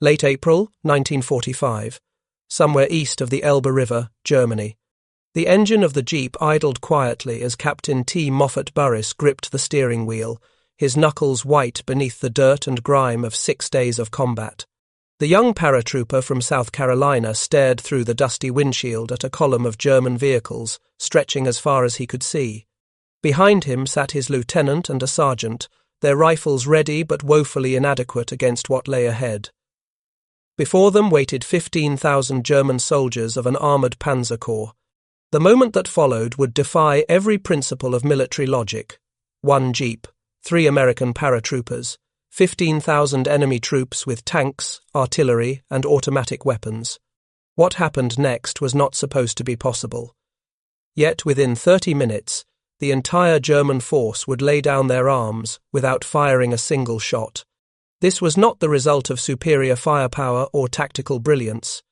Late April 1945, somewhere east of the Elbe River, Germany. The engine of the jeep idled quietly as Captain T. Moffatt Burriss gripped the steering wheel, his knuckles white beneath the dirt and grime of 6 days of combat. The young paratrooper from South Carolina stared through the dusty windshield at a column of German vehicles, stretching as far as he could see. Behind him sat his lieutenant and a sergeant, their rifles ready but woefully inadequate against what lay ahead. Before them waited 15,000 German soldiers of an armoured panzer corps. The moment that followed would defy every principle of military logic. 1 jeep, 3 American paratroopers, 15,000 enemy troops with tanks, artillery, and automatic weapons. What happened next was not supposed to be possible. Yet within 30 minutes, the entire German force would lay down their arms without firing a single shot. This was not the result of superior firepower or tactical brilliance.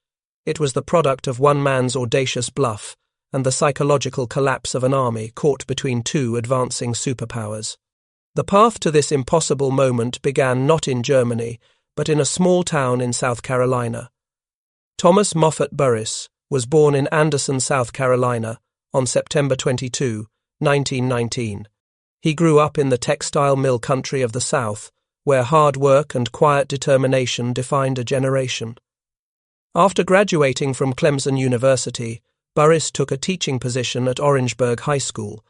It was the product of one man's audacious bluff and the psychological collapse of an army caught between 2 advancing superpowers. The path to this impossible moment began not in Germany, but in a small town in South Carolina. Thomas Moffatt Burriss was born in Anderson, South Carolina, on September 22, 1919. He grew up in the textile mill country of the South, where hard work and quiet determination defined a generation. After graduating from Clemson University, Burriss took a teaching position at Orangeburg High School.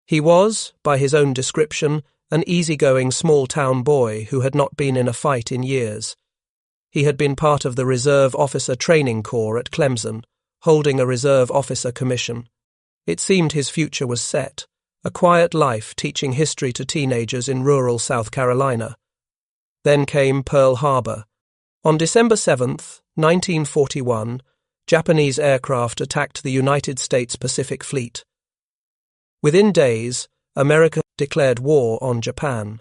He was, by his own description, an easygoing small-town boy who had not been in a fight in years. He had been part of the Reserve Officer Training Corps at Clemson, holding a Reserve Officer commission. It seemed his future was set, a quiet life teaching history to teenagers in rural South Carolina. Then came Pearl Harbor. On December 7, 1941, Japanese aircraft attacked the United States Pacific Fleet. Within days, America declared war on Japan.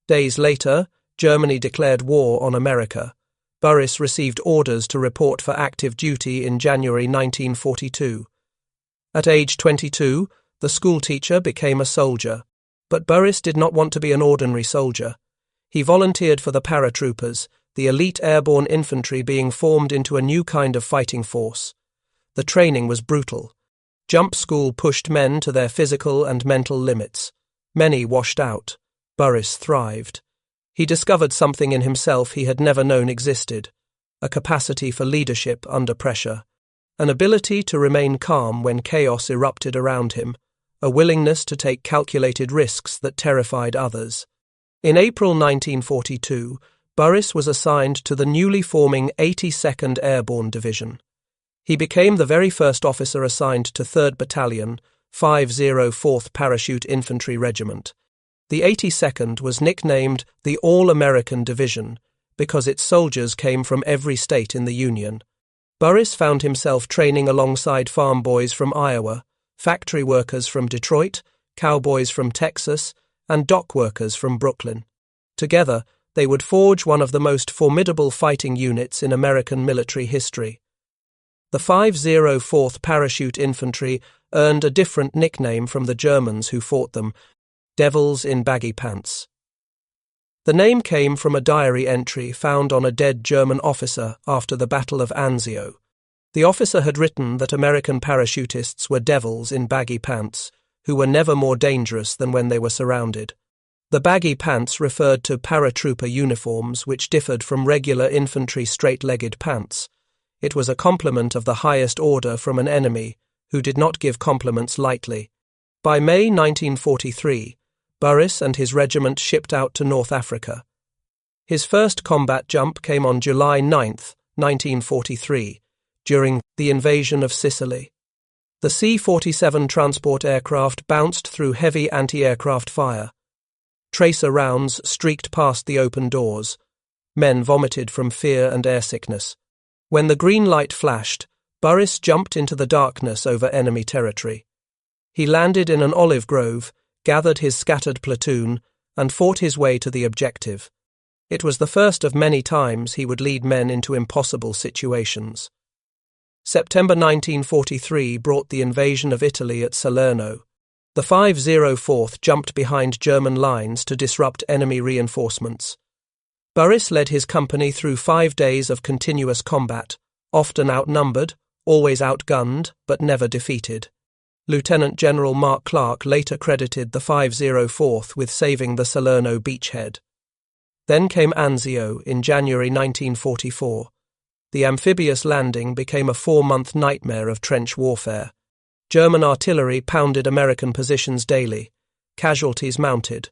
Days later, Germany declared war on America. Burriss received orders to report for active duty in January 1942. At age 22, the schoolteacher became a soldier, but Burriss did not want to be an ordinary soldier. He volunteered for the paratroopers, the elite airborne infantry being formed into a new kind of fighting force. The training was brutal. Jump school pushed men to their physical and mental limits. Many washed out. Burriss thrived. He discovered something in himself he had never known existed, a capacity for leadership under pressure, an ability to remain calm when chaos erupted around him, a willingness to take calculated risks that terrified others. In April 1942, Burriss was assigned to the newly forming 82nd Airborne Division. He became the very first officer assigned to 3rd Battalion, 504th Parachute Infantry Regiment. The 82nd was nicknamed the All-American Division because its soldiers came from every state in the Union. Burriss found himself training alongside farm boys from Iowa, factory workers from Detroit, cowboys from Texas, and dock workers from Brooklyn. Together, they would forge one of the most formidable fighting units in American military history. The 504th Parachute Infantry earned a different nickname from the Germans who fought them, Devils in Baggy Pants. The name came from a diary entry found on a dead German officer after the Battle of Anzio. The officer had written that American parachutists were devils in baggy pants, who were never more dangerous than when they were surrounded. The baggy pants referred to paratrooper uniforms which differed from regular infantry straight-legged pants. It was a compliment of the highest order from an enemy who did not give compliments lightly. By May 1943, Burriss and his regiment shipped out to North Africa. His first combat jump came on July 9, 1943, during the invasion of Sicily. The C-47 transport aircraft bounced through heavy anti-aircraft fire. Tracer rounds streaked past the open doors. Men vomited from fear and airsickness. When the green light flashed, Burriss jumped into the darkness over enemy territory. He landed in an olive grove, gathered his scattered platoon, and fought his way to the objective. It was the first of many times he would lead men into impossible situations. September 1943 brought the invasion of Italy at Salerno. The 504th jumped behind German lines to disrupt enemy reinforcements. Burriss led his company through 5 days of continuous combat, often outnumbered, always outgunned, but never defeated. Lieutenant General Mark Clark later credited the 504th with saving the Salerno beachhead. Then came Anzio in January 1944. The amphibious landing became a 4-month nightmare of trench warfare. German artillery pounded American positions daily. Casualties mounted.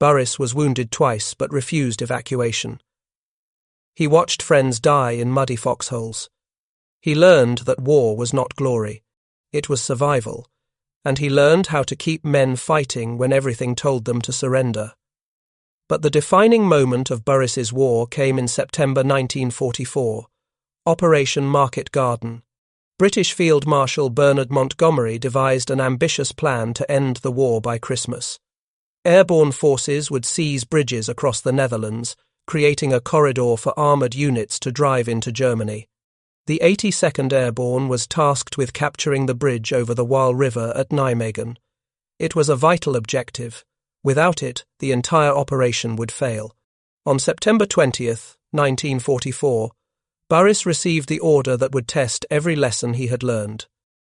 Burriss was wounded twice but refused evacuation. He watched friends die in muddy foxholes. He learned that war was not glory. It was survival. And he learned how to keep men fighting when everything told them to surrender. But the defining moment of Burriss's war came in September 1944, Operation Market Garden. British Field Marshal Bernard Montgomery devised an ambitious plan to end the war by Christmas. Airborne forces would seize bridges across the Netherlands, creating a corridor for armoured units to drive into Germany. The 82nd Airborne was tasked with capturing the bridge over the Waal River at Nijmegen. It was a vital objective. Without it, the entire operation would fail. On September 20th, 1944, Burriss received the order that would test every lesson he had learned.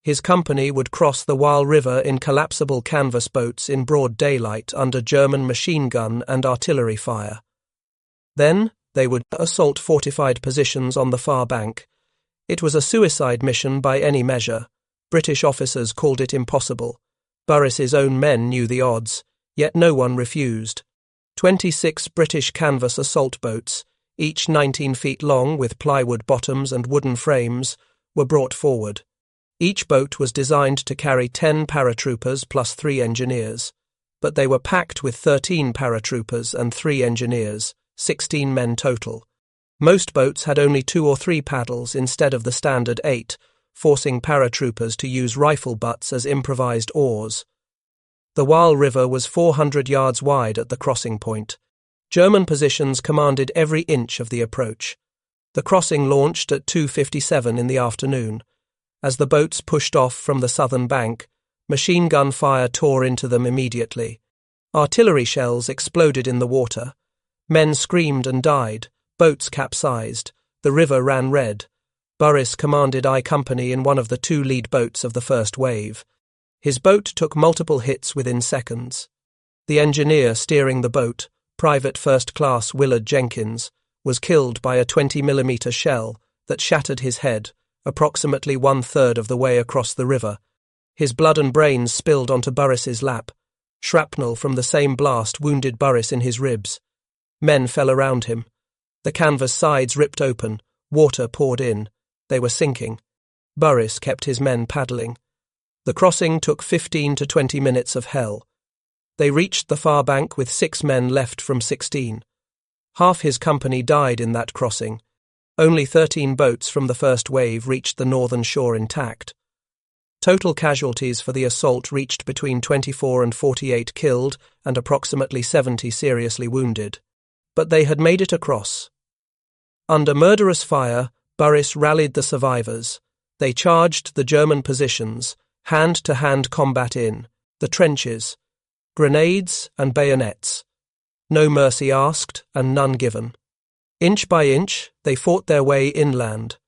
His company would cross the Waal River in collapsible canvas boats in broad daylight under German machine gun and artillery fire. Then, they would assault fortified positions on the far bank. It was a suicide mission by any measure. British officers called it impossible. Burriss's own men knew the odds, yet no one refused. 26 British canvas assault boats, each 19 feet long with plywood bottoms and wooden frames, were brought forward. Each boat was designed to carry 10 paratroopers plus 3 engineers, but they were packed with 13 paratroopers and 3 engineers, 16 men total. Most boats had only 2 or 3 paddles instead of the standard 8, forcing paratroopers to use rifle butts as improvised oars. The Waal River was 400 yards wide at the crossing point. German positions commanded every inch of the approach. The crossing launched at 2:57 in the afternoon. As the boats pushed off from the southern bank, machine gun fire tore into them immediately. Artillery shells exploded in the water. Men screamed and died. Boats capsized. The river ran red. Burriss commanded I Company in one of the 2 lead boats of the first wave. His boat took multiple hits within seconds. The engineer steering the boat, Private First Class Willard Jenkins, was killed by a 20mm shell that shattered his head, approximately 1/3 of the way across the river. His blood and brains spilled onto Burriss's lap. Shrapnel from the same blast wounded Burriss in his ribs. Men fell around him. The canvas sides ripped open, water poured in. They were sinking. Burriss kept his men paddling. The crossing took 15 to 20 minutes of hell. They reached the far bank with 6 men left from 16. Half his company died in that crossing. Only 13 boats from the first wave reached the northern shore intact. Total casualties for the assault reached between 24 and 48 killed and approximately 70 seriously wounded. But they had made it across. Under murderous fire, Burriss rallied the survivors. They charged the German positions, hand-to-hand combat in, the trenches, grenades and bayonets. No mercy asked and none given. Inch by inch, they fought their way inland.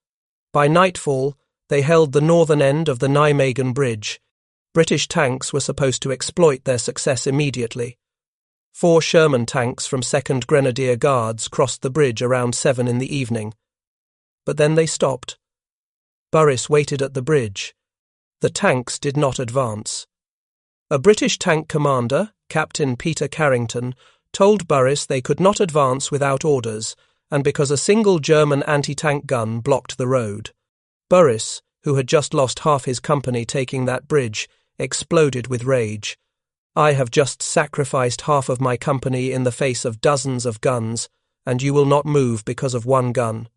By nightfall, they held the northern end of the Nijmegen Bridge. British tanks were supposed to exploit their success immediately. 4 Sherman tanks from 2nd Grenadier Guards crossed the bridge around 7 in the evening. But then they stopped. Burriss waited at the bridge. The tanks did not advance. A British tank commander, Captain Peter Carrington, told Burriss they could not advance without orders, and because a single German anti-tank gun blocked the road. Burriss, who had just lost half his company taking that bridge, exploded with rage. I have just sacrificed half of my company in the face of dozens of guns, and you will not move because of 1 gun.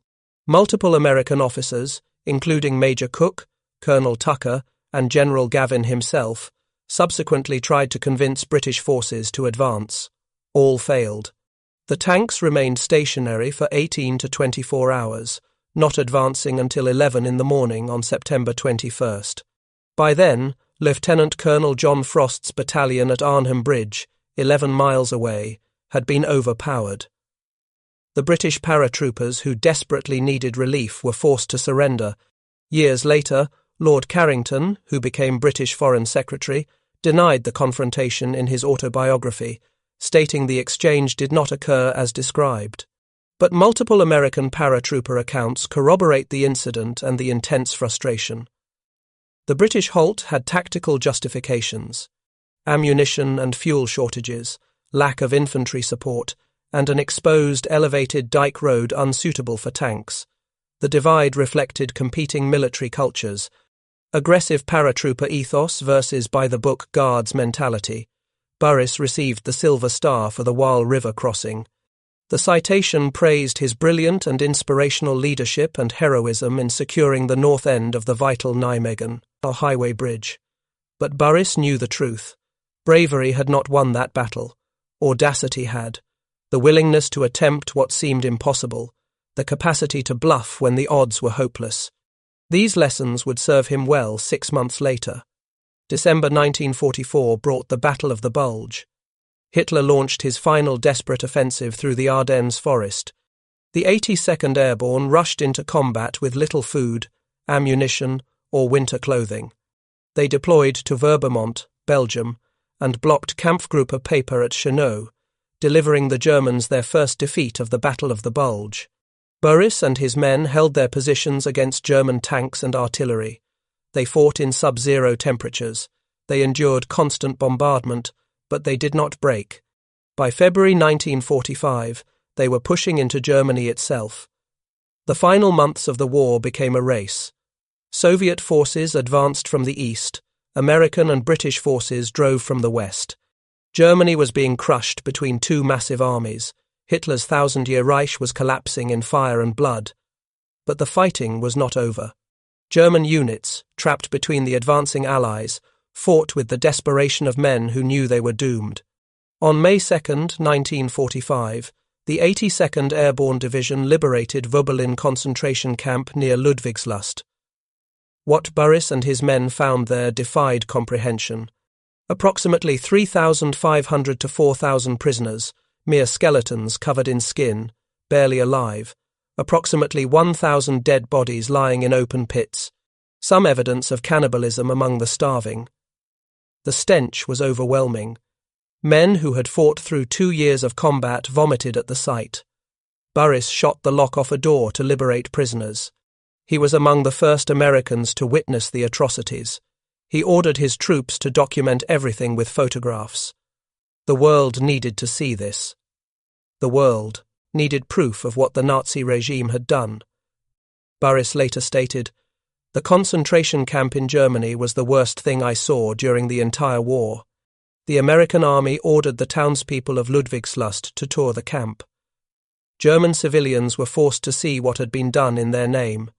Multiple American officers, including Major Cook, Colonel Tucker, and General Gavin himself, subsequently tried to convince British forces to advance. All failed. The tanks remained stationary for 18 to 24 hours, not advancing until 11 in the morning on September 21st. By then, Lieutenant Colonel John Frost's battalion at Arnhem Bridge, 11 miles away, had been overpowered. The British paratroopers who desperately needed relief were forced to surrender. Years later, Lord Carrington, who became British Foreign Secretary, denied the confrontation in his autobiography, stating the exchange did not occur as described. But multiple American paratrooper accounts corroborate the incident and the intense frustration. The British halt had tactical justifications: ammunition and fuel shortages, lack of infantry support, and an exposed, elevated dike road unsuitable for tanks. The divide reflected competing military cultures: aggressive paratrooper ethos versus by-the-book guards mentality. Burriss received the Silver Star for the Waal River crossing. The citation praised his brilliant and inspirational leadership and heroism in securing the north end of the vital Nijmegen highway bridge. But Burriss knew the truth. Bravery had not won that battle. Audacity had. The willingness to attempt what seemed impossible. The capacity to bluff when the odds were hopeless. These lessons would serve him well 6 months later. December 1944 brought the Battle of the Bulge. Hitler launched his final desperate offensive through the Ardennes forest. The 82nd Airborne rushed into combat with little food, ammunition, or winter clothing. They deployed to Verbermont, Belgium, and blocked Kampfgruppe Paper at Chenot, delivering the Germans their first defeat of the Battle of the Bulge. Burriss and his men held their positions against German tanks and artillery. They fought in sub-zero temperatures. They endured constant bombardment, but they did not break. By February 1945, they were pushing into Germany itself. The final months of the war became a race. Soviet forces advanced from the east. American and British forces drove from the west. Germany was being crushed between two massive armies. Hitler's thousand-year Reich was collapsing in fire and blood. But the fighting was not over. German units, trapped between the advancing Allies, fought with the desperation of men who knew they were doomed. On May 2, 1945, the 82nd Airborne Division liberated Wöberlin concentration camp near Ludwigslust. What Burriss and his men found there defied comprehension. Approximately 3,500 to 4,000 prisoners, mere skeletons covered in skin, barely alive, approximately 1,000 dead bodies lying in open pits, some evidence of cannibalism among the starving. The stench was overwhelming. Men who had fought through 2 years of combat vomited at the sight. Burriss shot the lock off a door to liberate prisoners. He was among the first Americans to witness the atrocities. He ordered his troops to document everything with photographs. The world needed to see this. The world needed proof of what the Nazi regime had done. Burriss later stated, "The concentration camp in Germany was the worst thing I saw during the entire war. The American army ordered the townspeople of Ludwigslust to tour the camp. German civilians were forced to see what had been done in their name.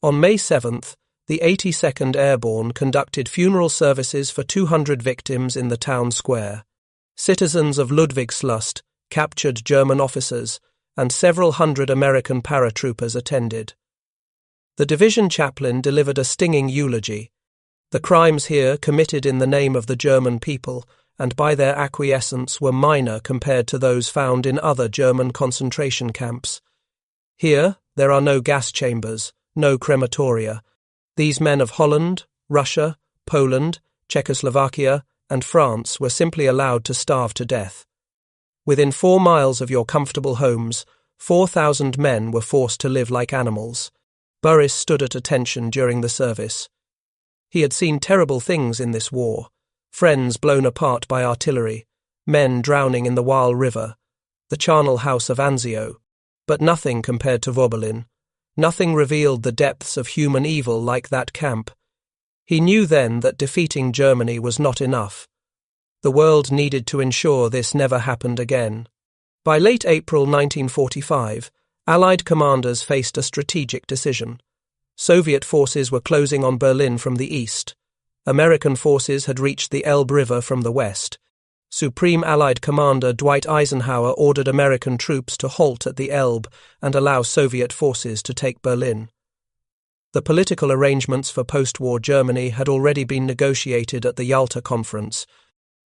On May 7th, the 82nd Airborne conducted funeral services for 200 victims in the town square. Citizens of Ludwigslust, captured German officers, and several hundred American paratroopers attended. The division chaplain delivered a stinging eulogy. The crimes here committed in the name of the German people and by their acquiescence were minor compared to those found in other German concentration camps. Here, there are no gas chambers, no crematoria. These men of Holland, Russia, Poland, Czechoslovakia, and France were simply allowed to starve to death. Within 4 miles of your comfortable homes, 4,000 men were forced to live like animals. Burriss stood at attention during the service. He had seen terrible things in this war. Friends blown apart by artillery, men drowning in the Waal River, the charnel house of Anzio, but nothing compared to Wöberlin. Nothing revealed the depths of human evil like that camp. He knew then that defeating Germany was not enough. The world needed to ensure this never happened again. By late April 1945, Allied commanders faced a strategic decision. Soviet forces were closing on Berlin from the east. American forces had reached the Elbe River from the west. Supreme Allied Commander Dwight Eisenhower ordered American troops to halt at the Elbe and allow Soviet forces to take Berlin. The political arrangements for post-war Germany had already been negotiated at the Yalta Conference.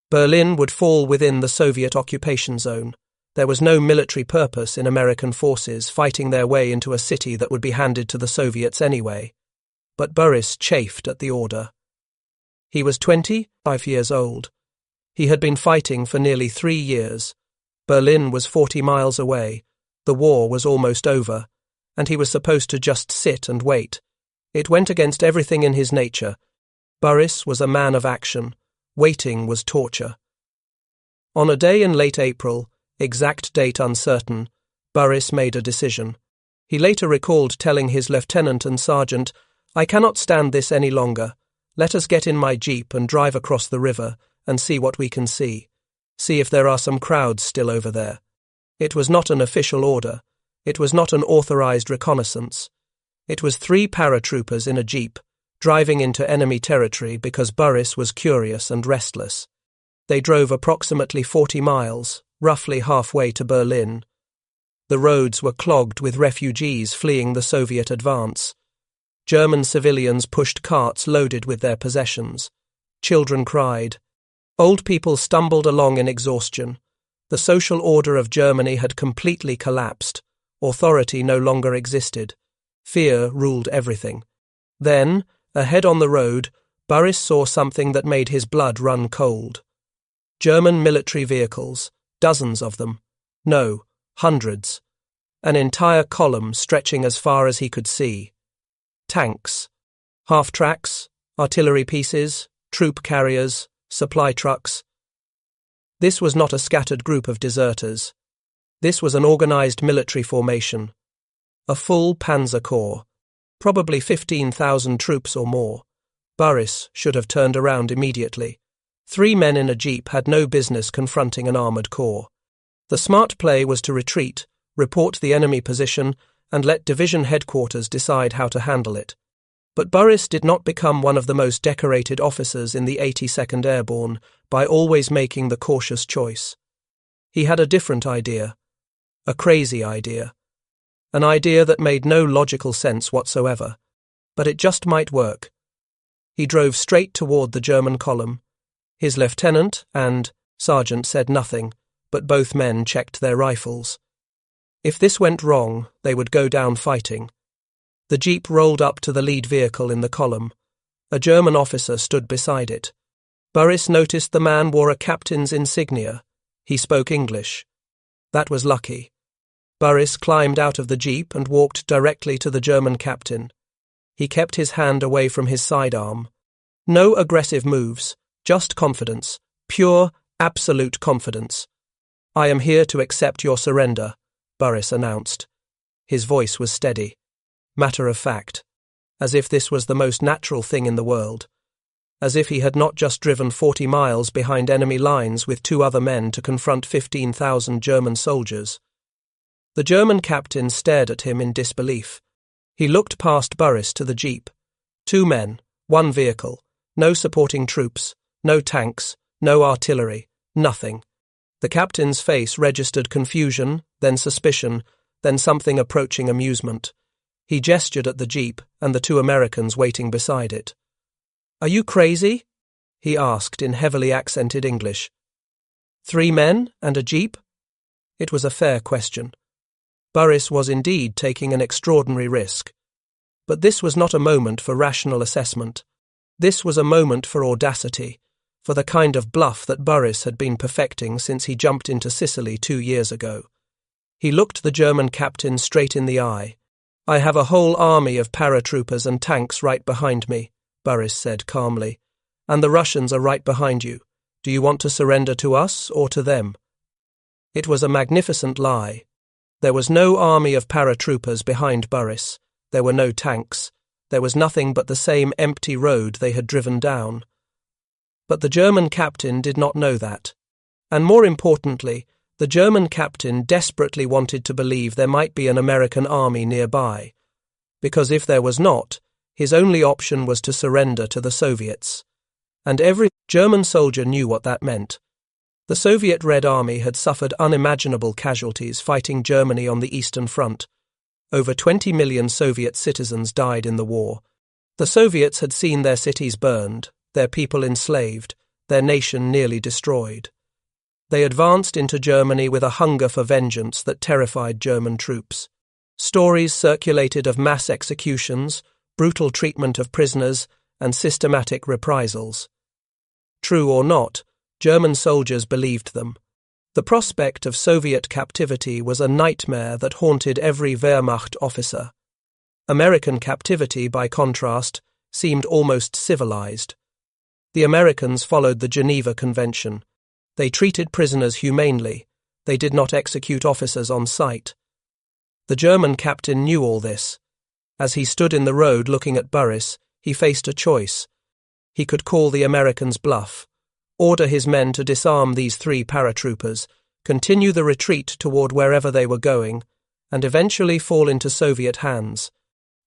Berlin would fall within the Soviet occupation zone. There was no military purpose in American forces fighting their way into a city that would be handed to the Soviets anyway. But Burriss chafed at the order. He was 25 years old. He had been fighting for nearly 3 years. Berlin was 40 miles away. The war was almost over, and he was supposed to just sit and wait. It went against everything in his nature. Burriss was a man of action. Waiting was torture. On a day in late April, exact date uncertain, Burriss made a decision. He later recalled telling his lieutenant and sergeant, "I cannot stand this any longer. Let us get in my jeep and drive across the river and see what we can see. See if there are some crowds still over there." It was not an official order. It was not an authorized reconnaissance. It was 3 paratroopers in a jeep, driving into enemy territory because Burriss was curious and restless. They drove approximately 40 miles, roughly halfway to Berlin. The roads were clogged with refugees fleeing the Soviet advance. German civilians pushed carts loaded with their possessions. Children cried. Old people stumbled along in exhaustion. The social order of Germany had completely collapsed. Authority no longer existed. Fear ruled everything. Then, ahead on the road, Burriss saw something that made his blood run cold. German military vehicles, dozens of them. No, hundreds. An entire column stretching as far as he could see. Tanks, half-tracks, artillery pieces, troop carriers, supply trucks. This was not a scattered group of deserters. This was an organized military formation. A full panzer corps, probably 15,000 troops or more. Burriss should have turned around immediately. 3 men in a jeep had no business confronting an armoured corps. The smart play was to retreat, report the enemy position, and let division headquarters decide how to handle it. But Burriss did not become one of the most decorated officers in the 82nd Airborne by always making the cautious choice. He had a different idea. A crazy idea. An idea that made no logical sense whatsoever. But it just might work. He drove straight toward the German column. His lieutenant and sergeant said nothing, but both men checked their rifles. If this went wrong, they would go down fighting. The jeep rolled up to the lead vehicle in the column. A German officer stood beside it. Burriss noticed the man wore a captain's insignia. He spoke English. That was lucky. Burriss climbed out of the jeep and walked directly to the German captain. He kept his hand away from his sidearm. No aggressive moves, just confidence, pure, absolute confidence. "I am here to accept your surrender," Burriss announced. His voice was steady, matter of fact, as if this was the most natural thing in the world, as if he had not just driven 40 miles behind enemy lines with 2 other men to confront 15,000 German soldiers. The German captain stared at him in disbelief. He looked past Burriss to the jeep. 2 men, 1 vehicle, no supporting troops, no tanks, no artillery, nothing. The captain's face registered confusion, then suspicion, then something approaching amusement. He gestured at the jeep and the 2 Americans waiting beside it. "Are you crazy?" he asked in heavily accented English. 3 men and a jeep? It was a fair question. Burriss was indeed taking an extraordinary risk. But this was not a moment for rational assessment. This was a moment for audacity, for the kind of bluff that Burriss had been perfecting since he jumped into Sicily 2 years ago. He looked the German captain straight in the eye. "I have a whole army of paratroopers and tanks right behind me," Burriss said calmly. "And the Russians are right behind you. Do you want to surrender to us or to them?" It was a magnificent lie. There was no army of paratroopers behind Burriss. There were no tanks. There was nothing but the same empty road they had driven down. But the German captain did not know that. And more importantly, the German captain desperately wanted to believe there might be an American army nearby, because if there was not, his only option was to surrender to the Soviets. And every German soldier knew what that meant. The Soviet Red Army had suffered unimaginable casualties fighting Germany on the Eastern Front. Over 20 million Soviet citizens died in the war. The Soviets had seen their cities burned, their people enslaved, their nation nearly destroyed. They advanced into Germany with a hunger for vengeance that terrified German troops. Stories circulated of mass executions, brutal treatment of prisoners, and systematic reprisals. True or not, German soldiers believed them. The prospect of Soviet captivity was a nightmare that haunted every Wehrmacht officer. American captivity, by contrast, seemed almost civilized. The Americans followed the Geneva Convention. They treated prisoners humanely. They did not execute officers on sight. The German captain knew all this. As he stood in the road looking at Burriss, he faced a choice. He could call the Americans' bluff, order his men to disarm these 3 paratroopers, continue the retreat toward wherever they were going, and eventually fall into Soviet hands.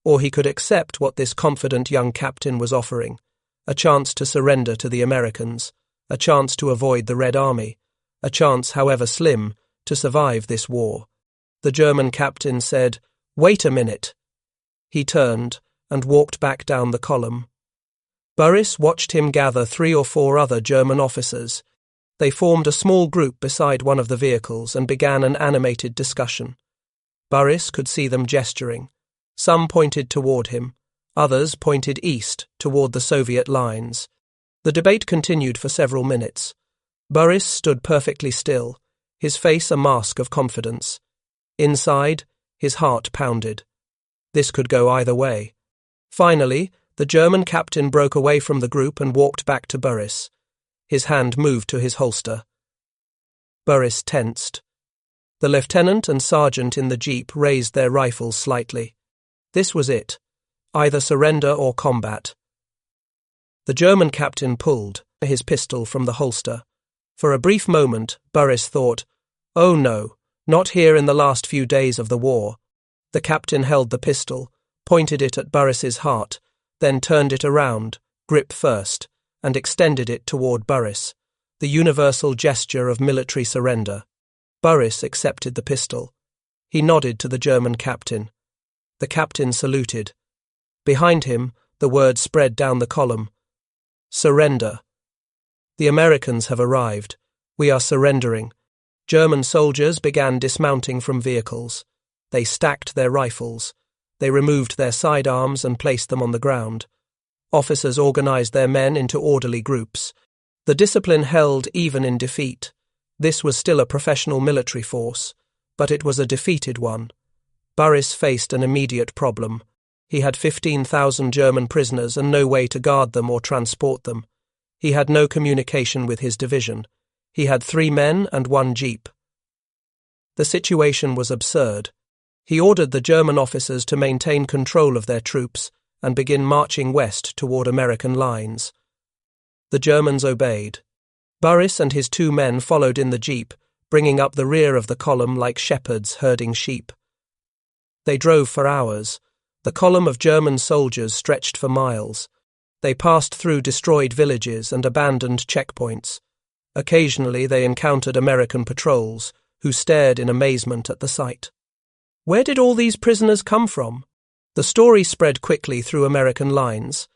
Or he could accept what this confident young captain was offering, a chance to surrender to the Americans, a chance to avoid the Red Army, a chance, however slim, to survive this war. The German captain said, "Wait a minute." He turned and walked back down the column. Burriss watched him gather 3 or 4 other German officers. They formed a small group beside one of the vehicles and began an animated discussion. Burriss could see them gesturing. Some pointed toward him, others pointed east, toward the Soviet lines. The debate continued for several minutes. Burriss stood perfectly still, his face a mask of confidence. Inside, his heart pounded. This could go either way. Finally, the German captain broke away from the group and walked back to Burriss. His hand moved to his holster. Burriss tensed. The lieutenant and sergeant in the jeep raised their rifles slightly. This was it. Either surrender or combat. The German captain pulled his pistol from the holster. For a brief moment, Burriss thought, "Oh no, not here in the last few days of the war." The captain held the pistol, pointed it at Burriss's heart, then turned it around, grip first, and extended it toward Burriss, the universal gesture of military surrender. Burriss accepted the pistol. He nodded to the German captain. The captain saluted. Behind him, the word spread down the column. "Surrender. The Americans have arrived. We are surrendering." German soldiers began dismounting from vehicles. They stacked their rifles. They removed their sidearms and placed them on the ground. Officers organized their men into orderly groups. The discipline held even in defeat. This was still a professional military force, but it was a defeated one. Burriss faced an immediate problem. He had 15,000 German prisoners and no way to guard them or transport them. He had no communication with his division. He had 3 men and 1 jeep. The situation was absurd. He ordered the German officers to maintain control of their troops and begin marching west toward American lines. The Germans obeyed. Burriss and his 2 men followed in the jeep, bringing up the rear of the column like shepherds herding sheep. They drove for hours. The column of German soldiers stretched for miles. They passed through destroyed villages and abandoned checkpoints. Occasionally they encountered American patrols, who stared in amazement at the sight. Where did all these prisoners come from? The story spread quickly through American lines.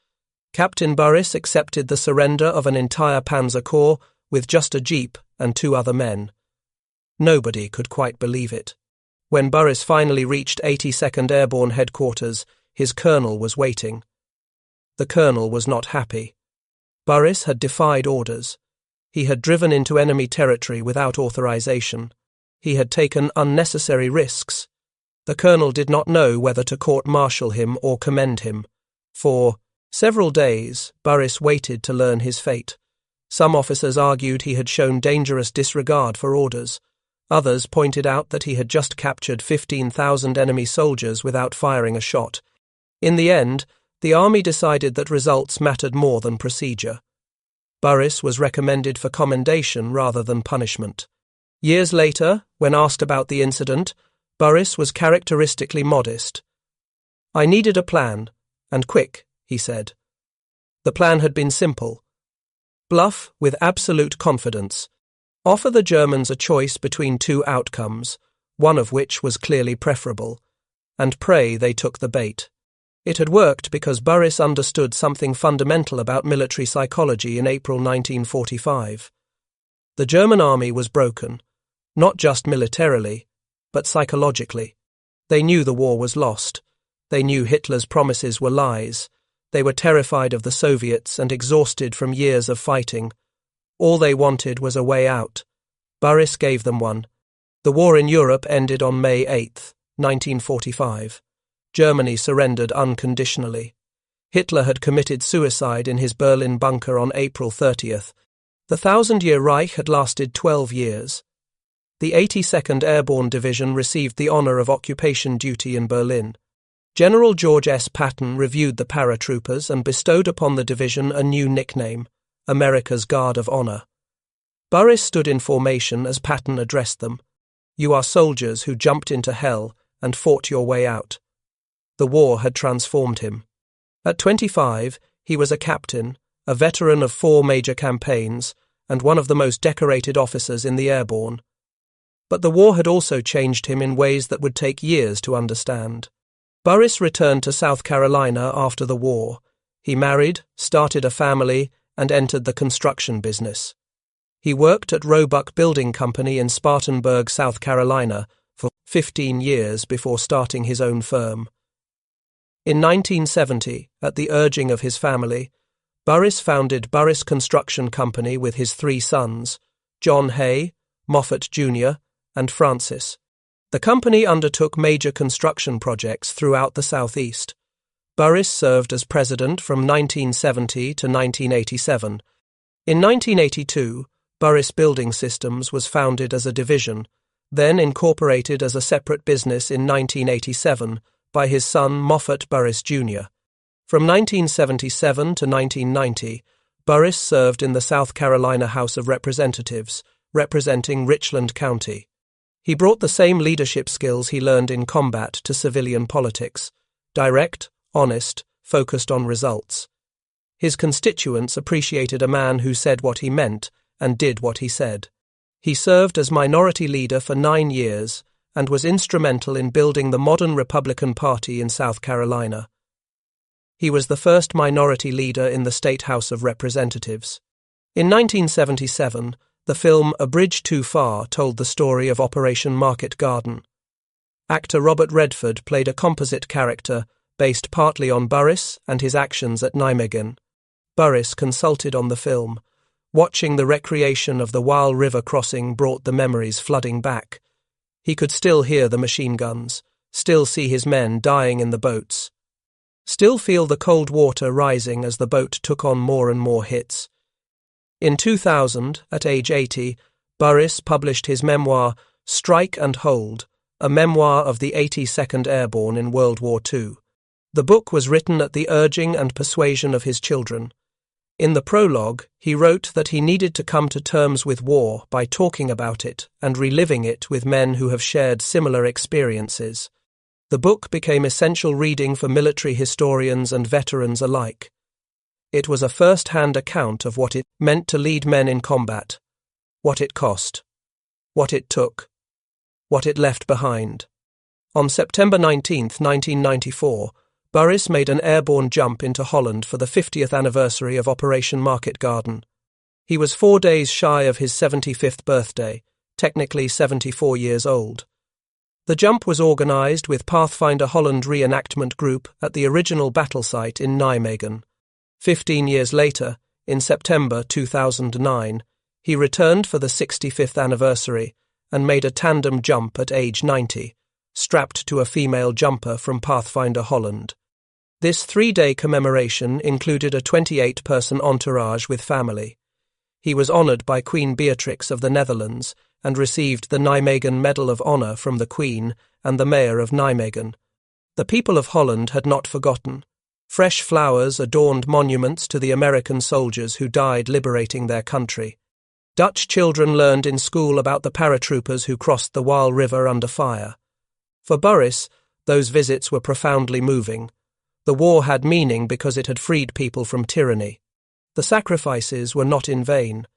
Captain Burriss accepted the surrender of an entire Panzer Corps with just a jeep and 2 other men. Nobody could quite believe it. When Burriss finally reached 82nd Airborne headquarters, his colonel was waiting. The colonel was not happy. Burriss had defied orders. He had driven into enemy territory without authorization. He had taken unnecessary risks. The colonel did not know whether to court-martial him or commend him. For several days, Burriss waited to learn his fate. Some officers argued he had shown dangerous disregard for orders. Others pointed out that he had just captured 15,000 enemy soldiers without firing a shot. In the end, the army decided that results mattered more than procedure. Burriss was recommended for commendation rather than punishment. Years later, when asked about the incident, Burriss was characteristically modest. "I needed a plan, and quick," he said. The plan had been simple. Bluff with absolute confidence. Offer the Germans a choice between 2 outcomes, one of which was clearly preferable, and pray they took the bait. It had worked because Burriss understood something fundamental about military psychology in April 1945. The German army was broken, not just militarily, but psychologically. They knew the war was lost. They knew Hitler's promises were lies. They were terrified of the Soviets and exhausted from years of fighting. All they wanted was a way out. Burriss gave them one. The war in Europe ended on May 8, 1945. Germany surrendered unconditionally. Hitler had committed suicide in his Berlin bunker on April 30th. The 1,000-year Reich had lasted 12 years. The 82nd Airborne Division received the honor of occupation duty in Berlin. General George S. Patton reviewed the paratroopers and bestowed upon the division a new nickname, America's Guard of Honor. Burriss stood in formation as Patton addressed them. "You are soldiers who jumped into hell and fought your way out." The war had transformed him. At 25, he was a captain, a veteran of 4 major campaigns, and one of the most decorated officers in the Airborne. But the war had also changed him in ways that would take years to understand. Burriss returned to South Carolina after the war. He married, started a family, and entered the construction business. He worked at Roebuck Building Company in Spartanburg, South Carolina, for 15 years before starting his own firm. In 1970, at the urging of his family, Burriss founded Burriss Construction Company with his 3 sons, John Hay, Moffatt Jr., and Francis. The company undertook major construction projects throughout the Southeast. Burriss served as president from 1970 to 1987. In 1982, Burriss Building Systems was founded as a division, then incorporated as a separate business in 1987 by his son Moffatt Burriss Jr. From 1977 to 1990, Burriss served in the South Carolina House of Representatives, representing Richland County. He brought the same leadership skills he learned in combat to civilian politics: direct, honest, focused on results. His constituents appreciated a man who said what he meant and did what he said. He served as minority leader for 9 years and was instrumental in building the modern Republican Party in South Carolina. He was the first minority leader in the State House of Representatives. In 1977, the film A Bridge Too Far told the story of Operation Market Garden. Actor Robert Redford played a composite character based partly on Burriss and his actions at Nijmegen. Burriss consulted on the film. Watching the recreation of the Waal River crossing brought the memories flooding back. He could still hear the machine guns, still see his men dying in the boats, still feel the cold water rising as the boat took on more and more hits. In 2000, at age 80, Burriss published his memoir, Strike and Hold, a memoir of the 82nd Airborne in World War II. The book was written at the urging and persuasion of his children. In the prologue, he wrote that he needed to come to terms with war by talking about it and reliving it with men who have shared similar experiences. The book became essential reading for military historians and veterans alike. It was a first-hand account of what it meant to lead men in combat, what it cost, what it took, what it left behind. On September 19, 1994, Burriss made an airborne jump into Holland for the 50th anniversary of Operation Market Garden. He was 4 days shy of his 75th birthday, technically 74 years old. The jump was organised with Pathfinder Holland Reenactment Group at the original battle site in Nijmegen. 15 years later, in September 2009, he returned for the 65th anniversary and made a tandem jump at age 90, strapped to a female jumper from Pathfinder Holland. This 3-day commemoration included a 28-person entourage with family. He was honoured by Queen Beatrix of the Netherlands and received the Nijmegen Medal of Honour from the Queen and the Mayor of Nijmegen. The people of Holland had not forgotten. Fresh flowers adorned monuments to the American soldiers who died liberating their country. Dutch children learned in school about the paratroopers who crossed the Waal River under fire. For Burriss, those visits were profoundly moving. The war had meaning because it had freed people from tyranny. The sacrifices were not in vain.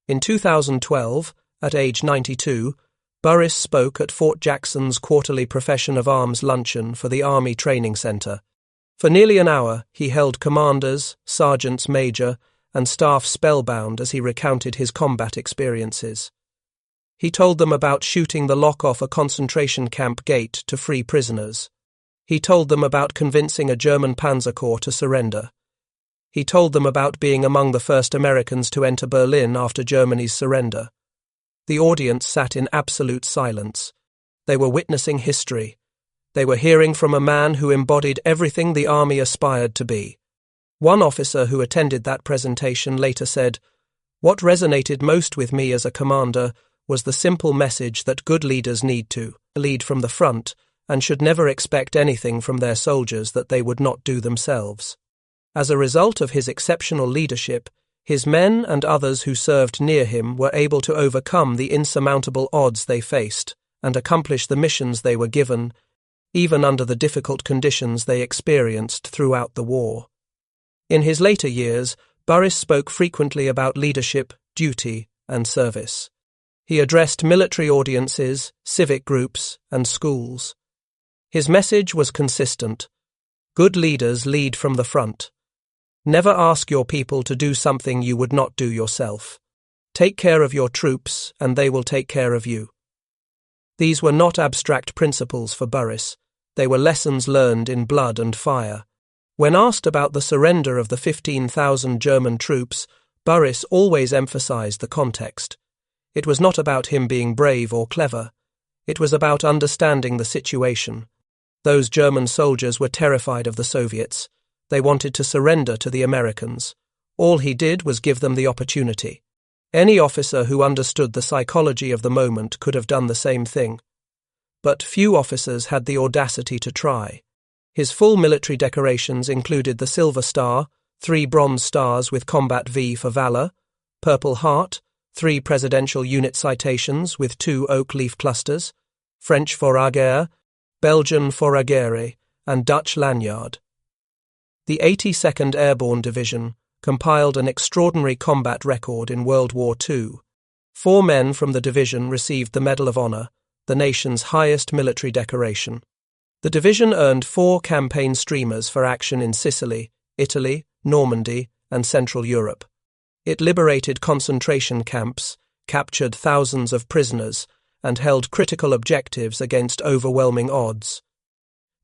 In 2012, at age 92, Burriss spoke at Fort Jackson's quarterly Profession of Arms luncheon for the Army Training Center. For nearly an hour, he held commanders, sergeants major, and staff spellbound as he recounted his combat experiences. He told them about shooting the lock off a concentration camp gate to free prisoners. He told them about convincing a German panzer corps to surrender. He told them about being among the first Americans to enter Berlin after Germany's surrender. The audience sat in absolute silence. They were witnessing history. They were hearing from a man who embodied everything the army aspired to be. One officer who attended that presentation later said, "What resonated most with me as a commander was the simple message that good leaders need to lead from the front and should never expect anything from their soldiers that they would not do themselves." As a result of his exceptional leadership, his men and others who served near him were able to overcome the insurmountable odds they faced and accomplish the missions they were given, even under the difficult conditions they experienced throughout the war. In his later years, Burriss spoke frequently about leadership, duty, and service. He addressed military audiences, civic groups, and schools. His message was consistent. Good leaders lead from the front. Never ask your people to do something you would not do yourself. Take care of your troops, and they will take care of you. These were not abstract principles for Burriss. They were lessons learned in blood and fire. When asked about the surrender of the 15,000 German troops, Burriss always emphasized the context. It was not about him being brave or clever. It was about understanding the situation. Those German soldiers were terrified of the Soviets. They wanted to surrender to the Americans. All he did was give them the opportunity. Any officer who understood the psychology of the moment could have done the same thing. But few officers had the audacity to try. His full military decorations included the Silver Star, 3 Bronze Stars with Combat V for Valor, Purple Heart, 3 Presidential Unit Citations with 2 oak leaf clusters, French Fourragère, Belgian Fourragère, and Dutch Lanyard. The 82nd Airborne Division compiled an extraordinary combat record in World War II. 4 men from the division received the Medal of Honor, the nation's highest military decoration. The division earned 4 campaign streamers for action in Sicily, Italy, Normandy, and Central Europe. It liberated concentration camps, captured thousands of prisoners, and held critical objectives against overwhelming odds.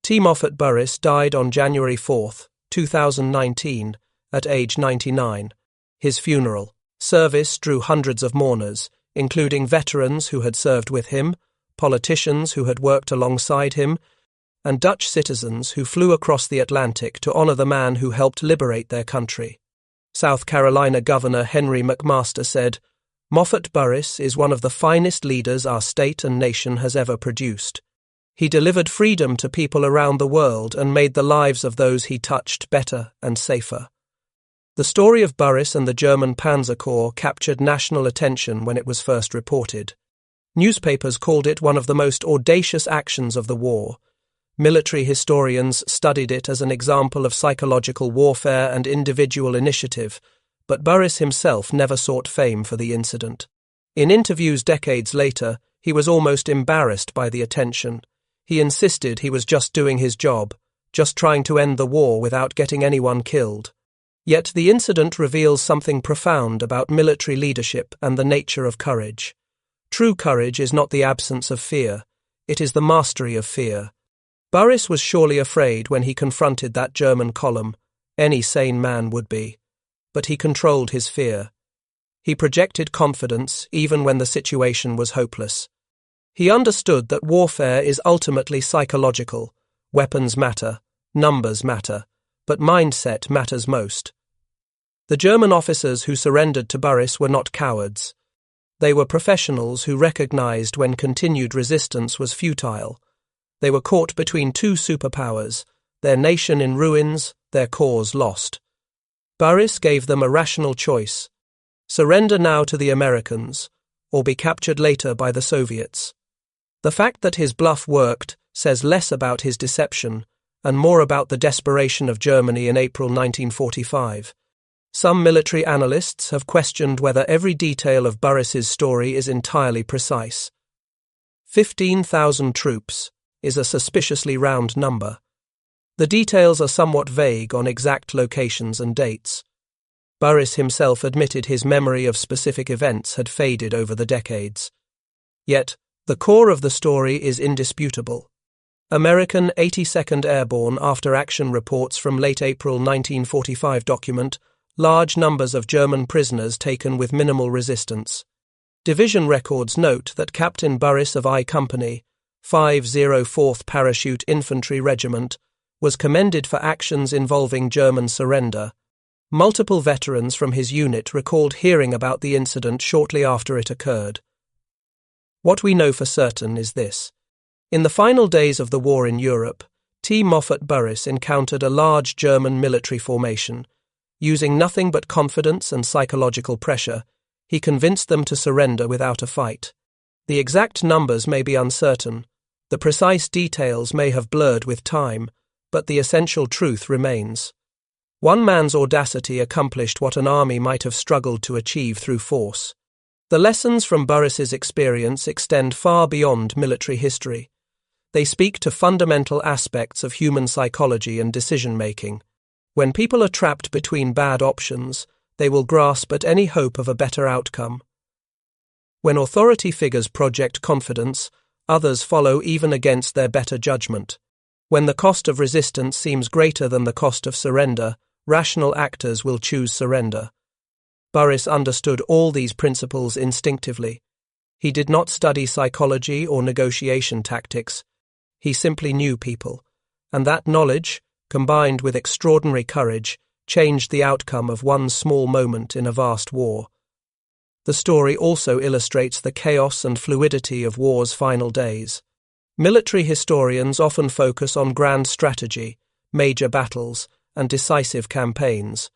T. Moffatt Burriss died on January 4, 2019, at age 99. His funeral service drew hundreds of mourners, including veterans who had served with him, politicians who had worked alongside him, and Dutch citizens who flew across the Atlantic to honor the man who helped liberate their country. South Carolina Governor Henry McMaster said, "Moffatt Burriss is one of the finest leaders our state and nation has ever produced. He delivered freedom to people around the world and made the lives of those he touched better and safer." The story of Burriss and the German Panzer Corps captured national attention when it was first reported. Newspapers called it one of the most audacious actions of the war. Military historians studied it as an example of psychological warfare and individual initiative, but Burriss himself never sought fame for the incident. In interviews decades later, he was almost embarrassed by the attention. He insisted he was just doing his job, just trying to end the war without getting anyone killed. Yet the incident reveals something profound about military leadership and the nature of courage. True courage is not the absence of fear, it is the mastery of fear. Burriss was surely afraid when he confronted that German column. Any sane man would be. But he controlled his fear. He projected confidence even when the situation was hopeless. He understood that warfare is ultimately psychological. Weapons matter, numbers matter, but mindset matters most. The German officers who surrendered to Burriss were not cowards. They were professionals who recognized when continued resistance was futile. They were caught between 2 superpowers, their nation in ruins, their cause lost. Burriss gave them a rational choice: surrender now to the Americans, or be captured later by the Soviets. The fact that his bluff worked says less about his deception and more about the desperation of Germany in April 1945. Some military analysts have questioned whether every detail of Burriss's story is entirely precise. 15,000 troops is a suspiciously round number. The details are somewhat vague on exact locations and dates. Burriss himself admitted his memory of specific events had faded over the decades. Yet, the core of the story is indisputable. American 82nd Airborne after-action reports from late April 1945 document large numbers of German prisoners taken with minimal resistance. Division records note that Captain Burriss of I Company, 504th Parachute Infantry Regiment, was commended for actions involving German surrender. Multiple veterans from his unit recalled hearing about the incident shortly after it occurred. What we know for certain is this. In the final days of the war in Europe, T. Moffatt Burriss encountered a large German military formation. Using nothing but confidence and psychological pressure, he convinced them to surrender without a fight. The exact numbers may be uncertain, the precise details may have blurred with time, but the essential truth remains. One man's audacity accomplished what an army might have struggled to achieve through force. The lessons from Burriss's experience extend far beyond military history. They speak to fundamental aspects of human psychology and decision-making. When people are trapped between bad options, they will grasp at any hope of a better outcome. When authority figures project confidence, others follow even against their better judgment. When the cost of resistance seems greater than the cost of surrender, rational actors will choose surrender. Burriss understood all these principles instinctively. He did not study psychology or negotiation tactics. He simply knew people, and that knowledge, combined with extraordinary courage, changed the outcome of one small moment in a vast war. The story also illustrates the chaos and fluidity of war's final days. Military historians often focus on grand strategy, major battles, and decisive campaigns.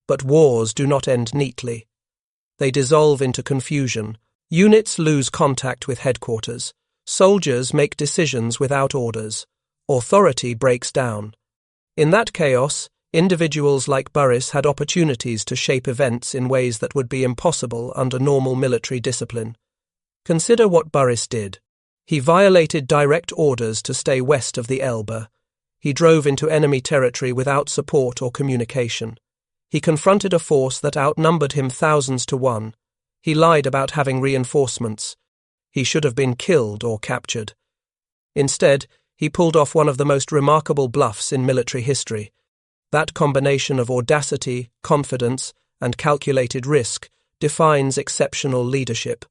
But wars do not end neatly. They dissolve into confusion. Units lose contact with headquarters. Soldiers make decisions without orders. Authority breaks down. In that chaos, individuals like Burriss had opportunities to shape events in ways that would be impossible under normal military discipline. Consider what Burriss did. He violated direct orders to stay west of the Elbe. He drove into enemy territory without support or communication. He confronted a force that outnumbered him thousands to one. He lied about having reinforcements. He should have been killed or captured. Instead, he pulled off one of the most remarkable bluffs in military history. That combination of audacity, confidence, and calculated risk defines exceptional leadership.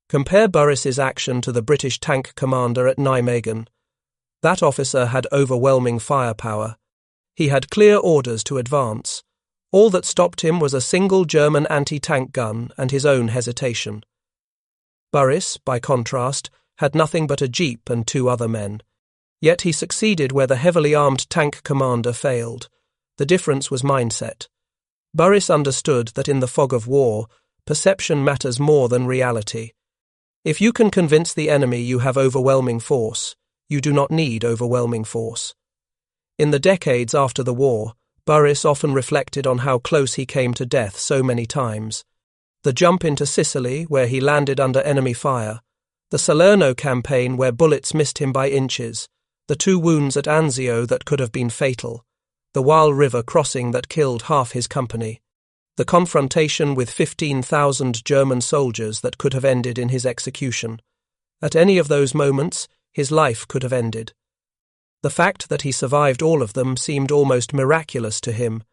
Compare Burriss's action to the British tank commander at Nijmegen. That officer had overwhelming firepower. He had clear orders to advance. All that stopped him was a single German anti-tank gun and his own hesitation. Burriss, by contrast, had nothing but a jeep and 2 other men. Yet he succeeded where the heavily armed tank commander failed. The difference was mindset. Burriss understood that in the fog of war, perception matters more than reality. If you can convince the enemy you have overwhelming force, you do not need overwhelming force. In the decades after the war, Burriss often reflected on how close he came to death so many times. The jump into Sicily, where he landed under enemy fire, the Salerno campaign where bullets missed him by inches, the 2 wounds at Anzio that could have been fatal, the Waal River crossing that killed half his company, the confrontation with 15,000 German soldiers that could have ended in his execution. At any of those moments, his life could have ended. The fact that he survived all of them seemed almost miraculous to him,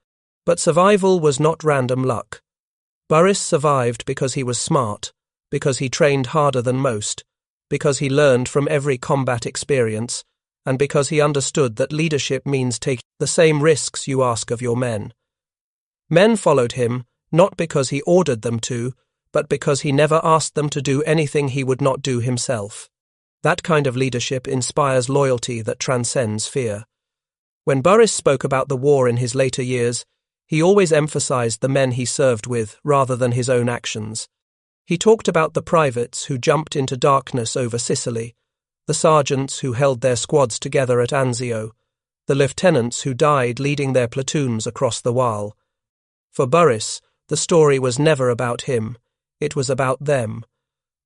but survival was not random luck. Burriss survived because he was smart, because he trained harder than most, because he learned from every combat experience, and because he understood that leadership means taking the same risks you ask of your men. Men followed him, not because he ordered them to, but because he never asked them to do anything he would not do himself. That kind of leadership inspires loyalty that transcends fear. When Burriss spoke about the war in his later years, he always emphasized the men he served with rather than his own actions. He talked about the privates who jumped into darkness over Sicily, the sergeants who held their squads together at Anzio, the lieutenants who died leading their platoons across the Waal. For Burriss, the story was never about him, it was about them.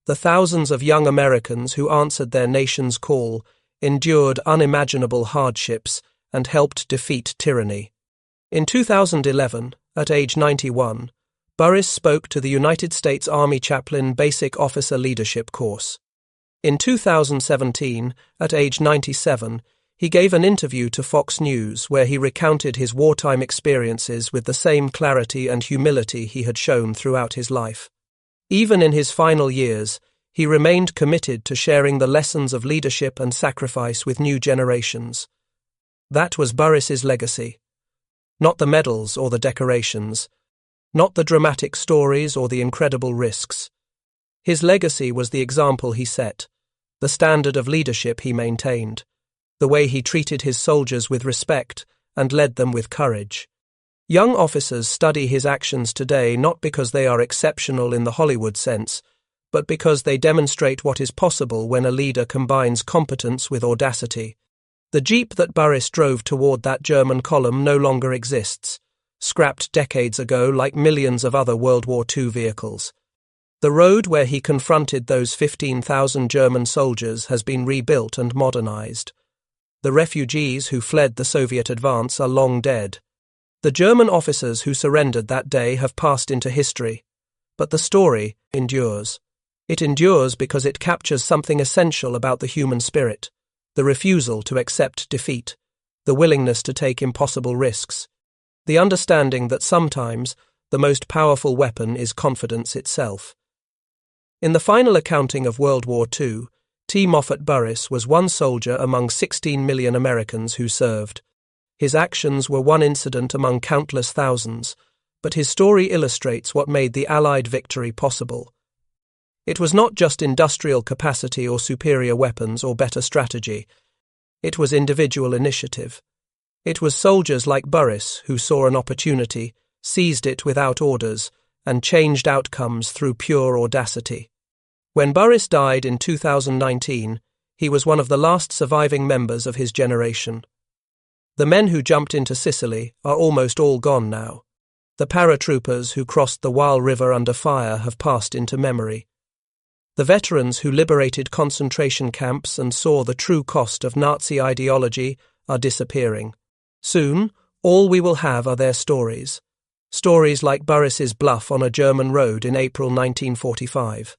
The thousands of young Americans who answered their nation's call, endured unimaginable hardships, and helped defeat tyranny. In 2011, At age 91, Burriss spoke to the United States Army Chaplain Basic Officer Leadership Course. In 2017, at age 97, he gave an interview to Fox News where he recounted his wartime experiences with the same clarity and humility he had shown throughout his life. Even in his final years, he remained committed to sharing the lessons of leadership and sacrifice with new generations. That was Burriss's legacy. Not the medals or the decorations, not the dramatic stories or the incredible risks. His legacy was the example he set, the standard of leadership he maintained, the way he treated his soldiers with respect and led them with courage. Young officers study his actions today not because they are exceptional in the Hollywood sense, but because they demonstrate what is possible when a leader combines competence with audacity. The jeep that Burriss drove toward that German column no longer exists, scrapped decades ago like millions of other World War II vehicles. The road where he confronted those 15,000 German soldiers has been rebuilt and modernized. The refugees who fled the Soviet advance are long dead. The German officers who surrendered that day have passed into history, but the story endures. It endures because it captures something essential about the human spirit, the refusal to accept defeat, the willingness to take impossible risks, the understanding that sometimes the most powerful weapon is confidence itself. In the final accounting of World War II, T. Moffatt Burriss was one soldier among 16 million Americans who served. His actions were one incident among countless thousands, but his story illustrates what made the Allied victory possible. It was not just industrial capacity or superior weapons or better strategy. It was individual initiative. It was soldiers like Burriss who saw an opportunity, seized it without orders, and changed outcomes through pure audacity. When Burriss died in 2019, he was one of the last surviving members of his generation. The men who jumped into Sicily are almost all gone now. The paratroopers who crossed the Waal River under fire have passed into memory. The veterans who liberated concentration camps and saw the true cost of Nazi ideology are disappearing. Soon, all we will have are their stories. Stories like Burriss's bluff on a German road in April 1945.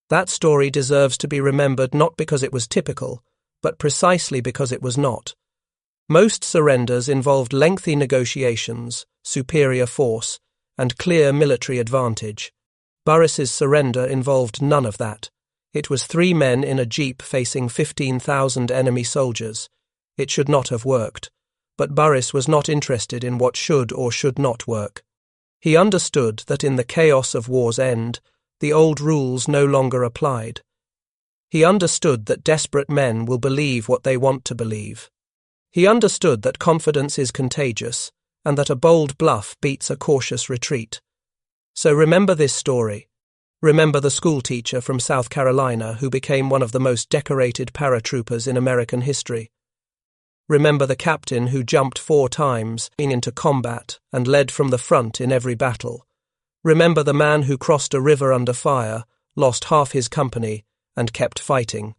That story deserves to be remembered not because it was typical, but precisely because it was not. Most surrenders involved lengthy negotiations, superior force, and clear military advantage. Burriss's surrender involved none of that. It was 3 men in a jeep facing 15,000 enemy soldiers. It should not have worked, but Burriss was not interested in what should or should not work. He understood that in the chaos of war's end, the old rules no longer applied. He understood that desperate men will believe what they want to believe. He understood that confidence is contagious, and that a bold bluff beats a cautious retreat. So remember this story. Remember the schoolteacher from South Carolina who became one of the most decorated paratroopers in American history. Remember the captain who jumped 4 times into combat and led from the front in every battle. Remember the man who crossed a river under fire, lost half his company, and kept fighting.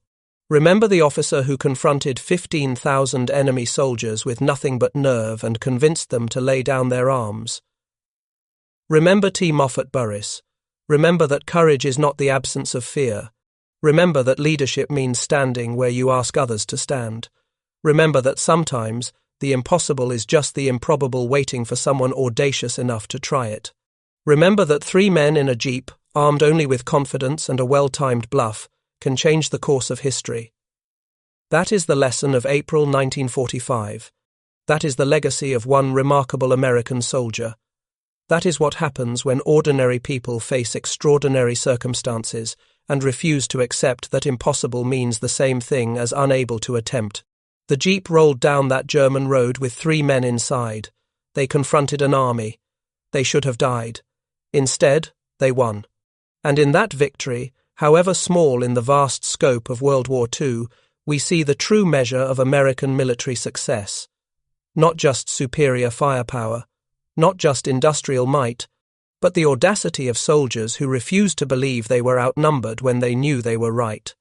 Remember the officer who confronted 15,000 enemy soldiers with nothing but nerve and convinced them to lay down their arms. Remember T. Moffatt Burriss. Remember that courage is not the absence of fear. Remember that leadership means standing where you ask others to stand. Remember that sometimes the impossible is just the improbable waiting for someone audacious enough to try it. Remember that 3 men in a jeep, armed only with confidence and a well-timed bluff, can change the course of history. That is the lesson of April 1945. That is the legacy of one remarkable American soldier. That is what happens when ordinary people face extraordinary circumstances and refuse to accept that impossible means the same thing as unable to attempt. The jeep rolled down that German road with 3 men inside. They confronted an army. They should have died. Instead, they won. And in that victory, however small in the vast scope of World War II, we see the true measure of American military success. Not just superior firepower, not just industrial might, but the audacity of soldiers who refused to believe they were outnumbered when they knew they were right.